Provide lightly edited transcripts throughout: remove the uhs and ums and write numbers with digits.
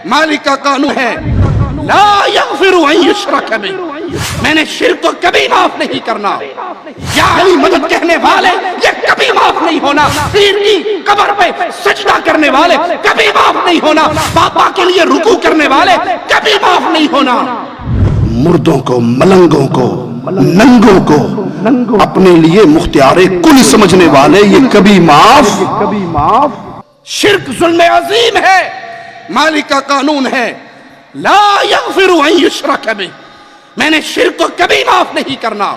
مالک کا قانون ہے لا یغفر ان یشرک بہ، میں نے شرک کو کبھی معاف نہیں کرنا۔ یا علی مدد کہنے والے یہ کبھی معاف نہیں ہونا، پیر کی قبر پہ سجدہ کرنے والے کبھی معاف نہیں ہونا، باپا کے لیے رکوع کرنے والے کبھی معاف نہیں ہونا۔ مردوں کو، ملنگوں کو، ننگوں کو اپنے لیے مختار کل سمجھنے والے یہ کبھی معاف۔ شرک ظلم عظیم ہے، مالک کا قانون ہے لا یغفر ان یشرک بہ، میں نے شرک کو کبھی معاف نہیں کرنا۔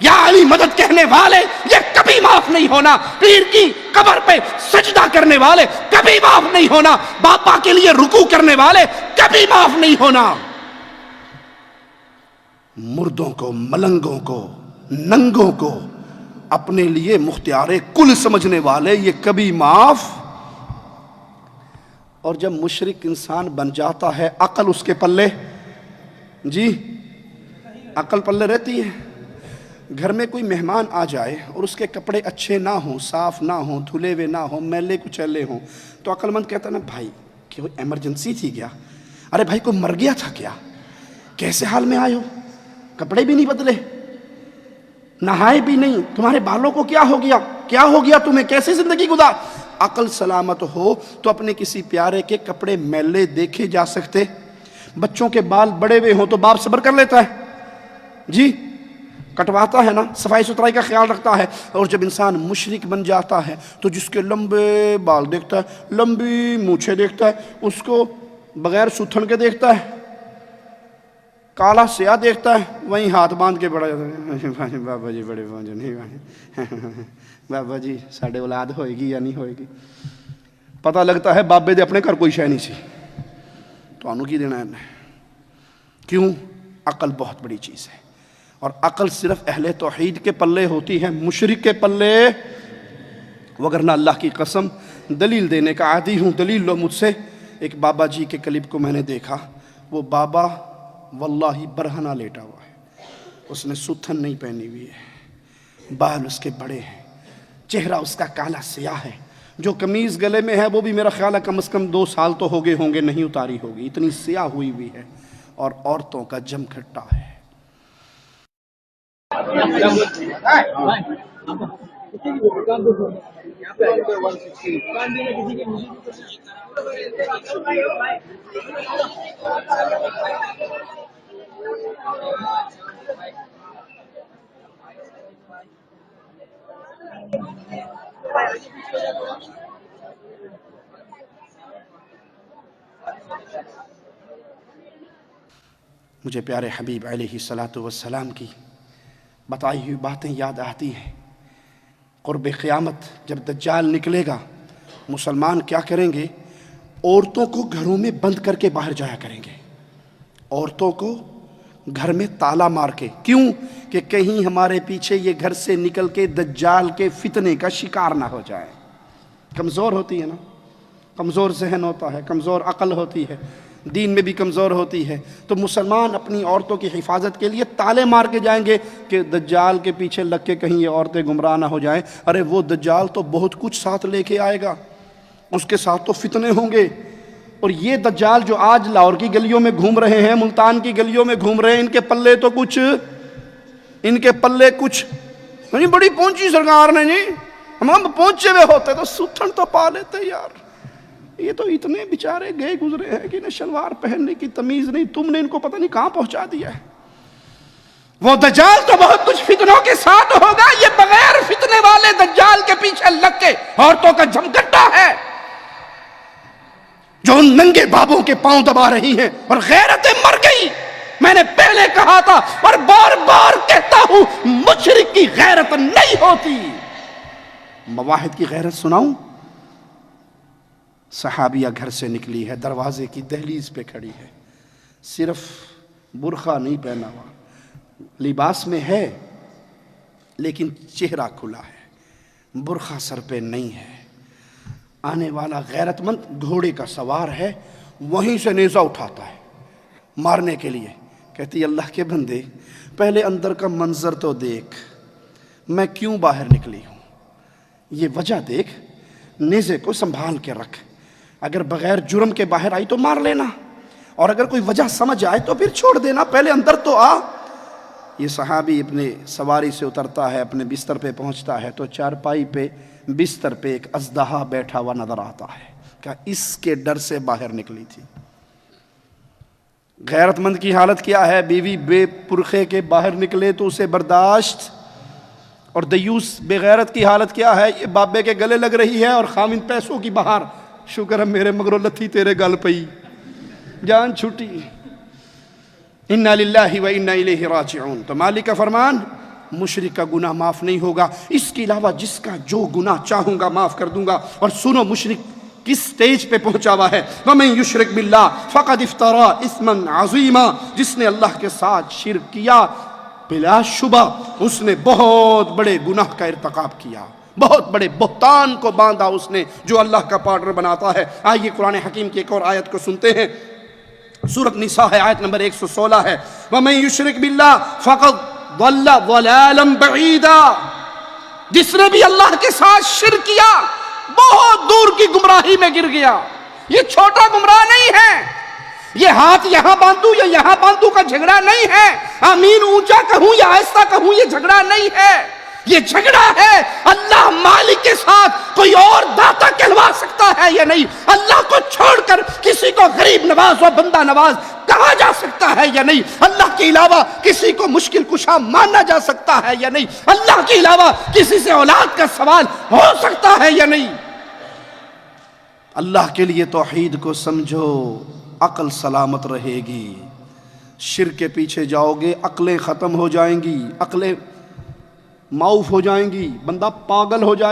یا علی مدد کہنے والے یہ کبھی معاف نہیں ہونا، پیر کی قبر پہ سجدہ کرنے والے کبھی معاف نہیں ہونا، باپا کے لیے رکوع کرنے والے کبھی معاف نہیں ہونا۔ مردوں کو، ملنگوں کو، ننگوں کو اپنے لیے مختار کل سمجھنے والے یہ کبھی معاف۔ اور جب مشرک انسان بن جاتا ہے، عقل اس کے پلے، جی عقل پلے رہتی ہے۔ گھر میں کوئی مہمان آ جائے اور اس کے کپڑے اچھے نہ ہوں، صاف نہ ہوں، دھلے ہوئے نہ ہوں، میلے کچیلے ہوں، تو عقل مند کہتا ہے نا بھائی کہ کوئی ایمرجنسی تھی کیا؟ ارے بھائی کوئی مر گیا تھا کیا؟ کیسے حال میں آئے ہو؟ کپڑے بھی نہیں بدلے، نہائے بھی نہیں، تمہارے بالوں کو کیا ہو گیا؟ کیا ہو گیا تمہیں؟ کیسے زندگی گزار؟ عقل سلامت ہو تو اپنے کسی پیارے کے کپڑے میلے دیکھے جا سکتے؟ بچوں کے بال بڑے ہوئے ہوں تو باپ صبر کر لیتا ہے، جی کٹواتا ہے نا، صفائی ستھرائی کا خیال رکھتا ہے۔ اور جب انسان مشرک بن جاتا ہے تو جس کے لمبے بال دیکھتا ہے، لمبی مونچھیں دیکھتا ہے، اس کو بغیر سوتھن کے دیکھتا ہے، کالا سیاہ دیکھتا ہے، وہیں ہاتھ باندھ کے بڑا جاتا ہے، بابا جی بڑے پہنچے نہیں، بابا جی ساڑھے اولاد ہوئے گی یا نہیں ہوئے گی؟ پتہ لگتا ہے بابے دے اپنے گھر کوئی شے نہیں سی، تو انہوں کی دینا ہے۔ کیوں؟ عقل بہت بڑی چیز ہے، اور عقل صرف اہل توحید کے پلے ہوتی ہے، مشرک کے پلے وگرنہ اللہ کی قسم دلیل دینے کا عادی ہوں، دلیل لو مجھ سے۔ ایک بابا جی کے کلپ کو میں نے دیکھا، وہ بابا واللہ برہنہ لیٹا ہوا ہے، اس نے سوتھن نہیں پہنی ہوئی ہے، بال اس کے بڑے ہیں، چہرہ اس کا کالا سیاہ ہے، جو قمیض گلے میں ہے وہ بھی میرا خیال ہے کم از کم 2 سال تو ہو گئے ہوں گے نہیں اتاری ہوگی، اتنی سیاہ ہوئی ہوئی ہے، اور عورتوں کا جم کھٹا ہے۔ مجھے پیارے حبیب علیہ الصلاۃ والسلام کی بتائی ہوئی باتیں یاد آتی ہیں۔ قرب قیامت جب دجال نکلے گا، مسلمان کیا کریں گے؟ عورتوں کو گھروں میں بند کر کے باہر جایا کریں گے، عورتوں کو گھر میں تالا مار کے۔ کیوں؟ کہ کہیں ہمارے پیچھے یہ گھر سے نکل کے دجال کے فتنے کا شکار نہ ہو جائے۔ کمزور ہوتی ہے نا، کمزور ذہن ہوتا ہے، کمزور عقل ہوتی ہے، دین میں بھی کمزور ہوتی ہے، تو مسلمان اپنی عورتوں کی حفاظت کے لیے تالے مار کے جائیں گے کہ دجال کے پیچھے لگ کے کہیں یہ عورتیں گمراہ نہ ہو جائیں۔ ارے وہ دجال تو بہت کچھ ساتھ لے کے آئے گا، اس کے ساتھ تو فتنے ہوں گے، اور یہ دجال جو آج لاہور کی گلیوں میں گھوم رہے ہیں، ملتان کی گلیوں میں گھوم رہے ہیں، ان کے پلے تو کچھ، ان کے پلے کچھ نہیں، بڑی پہنچی سرکار نے جی، ہم پہنچے ہوئے ہوتے تو ستھن تو پا لیتے یار، یہ تو اتنے بیچارے گئے گزرے ہیں کہ انہیں شلوار پہننے کی تمیز نہیں، تم نے ان کو پتہ نہیں کہاں پہنچا دیا ہے۔ وہ دجال تو بہت کچھ فتنوں کے ساتھ ہوگا، یہ بغیر فتنے والے دجال کے پیچھے لگ کے عورتوں کا جمگٹا ہے، جو ان ننگے بابوں کے پاؤں دبا رہی ہیں، اور غیرتیں مر گئی۔ میں نے پہلے کہا تھا اور بار بار کہتا ہوں، مشرک کی غیرت نہیں ہوتی۔ مواحد کی غیرت سناؤں؟ صحابیہ گھر سے نکلی ہے، دروازے کی دہلیز پہ کھڑی ہے، صرف برقع نہیں پہنا ہوا، لباس میں ہے لیکن چہرہ کھلا ہے، برقع سر پہ نہیں ہے۔ آنے والا غیرت مند گھوڑے کا سوار ہے، وہیں سے نیزہ اٹھاتا ہے مارنے کے لیے۔ کہتی اللہ کے بندے پہلے اندر کا منظر تو دیکھ، میں کیوں باہر نکلی ہوں، یہ وجہ دیکھ، نیزے کو سنبھال کے رکھ۔ اگر بغیر جرم کے باہر آئی تو مار لینا، اور اگر کوئی وجہ سمجھ آئے تو پھر چھوڑ دینا، پہلے اندر تو آ۔ یہ صحابی اپنے سواری سے اترتا ہے، اپنے بستر پہ پہنچتا ہے تو چارپائی پہ بستر پہ ایک اژدہا بیٹھا ہوا نظر آتا ہے کہ اس کے ڈر سے باہر نکلی تھی۔ غیرت مند کی حالت کیا ہے؟ بیوی بے پرخے کے باہر نکلے تو اسے برداشت، اور دیوس بے غیرت کی حالت کیا ہے؟ یہ بابے کے گلے لگ رہی ہے اور خامن پیسوں کی بہار، شکر ہے میرے مگرو لتھی تیرے گل پئی، جان چھوٹی۔ انا للہ و انا الیہ راجعون۔ تو مالک کا فرمان، مشرک کا گناہ معاف نہیں ہوگا، اس کے علاوہ جس کا جو گناہ چاہوں گا معاف کر دوں گا۔ اور سنو مشرک کس سٹیج پہ پہنچا ہوا ہے، وَمَن يُشْرِكْ بِاللَّهِ فَقَدْ افْتَرَىٰ اِثْمًا عَظِيمًا، جس نے اللہ کے ساتھ شرک کیا بلا شبہ اس نے بہت بڑے گناہ کا ارتکاب کیا، بہت بڑے بہتان کو باندھا اس نے جو اللہ کا پارٹنر بناتا ہے۔ آئیے قرآن حکیم کی ایک اور آیت کو سنتے ہیں، سورۃ نساء ہے، آیت نمبر 116 ہے، وَمَن يُشْرِكْ بِاللَّهِ فَقَدْ ضَلَّ ضَلَالًا بَعِيدًا، جس نے بھی اللہ کے ساتھ شرک کیا بہت دور کی گمراہی میں گر گیا۔ یہ چھوٹا گمراہ نہیں ہے، یہ ہاتھ یہاں باندھوں یا یہاں باندھوں کا جھگڑا نہیں ہے، آمین اونچا کہوں یا آہستہ کہوں یہ جھگڑا نہیں ہے، یہ جھگڑا ہے اللہ مالک کے ساتھ کوئی اور داتا کہلوا سکتا ہے یا نہیں، اللہ کو چھوڑ کر کسی کو غریب نواز و بندہ نواز کہا جا سکتا ہے یا نہیں، اللہ کے علاوہ کسی کو مشکل کشا مانا جا سکتا ہے یا نہیں، اللہ کے علاوہ کسی سے اولاد کا سوال ہو سکتا ہے یا نہیں۔ اللہ کے لیے توحید کو سمجھو، عقل سلامت رہے گی۔ شرک کے پیچھے جاؤ گے عقلیں ختم ہو جائیں گی، عقلیں معاف ہو جائیں گی، بندہ پاگل ہو جائے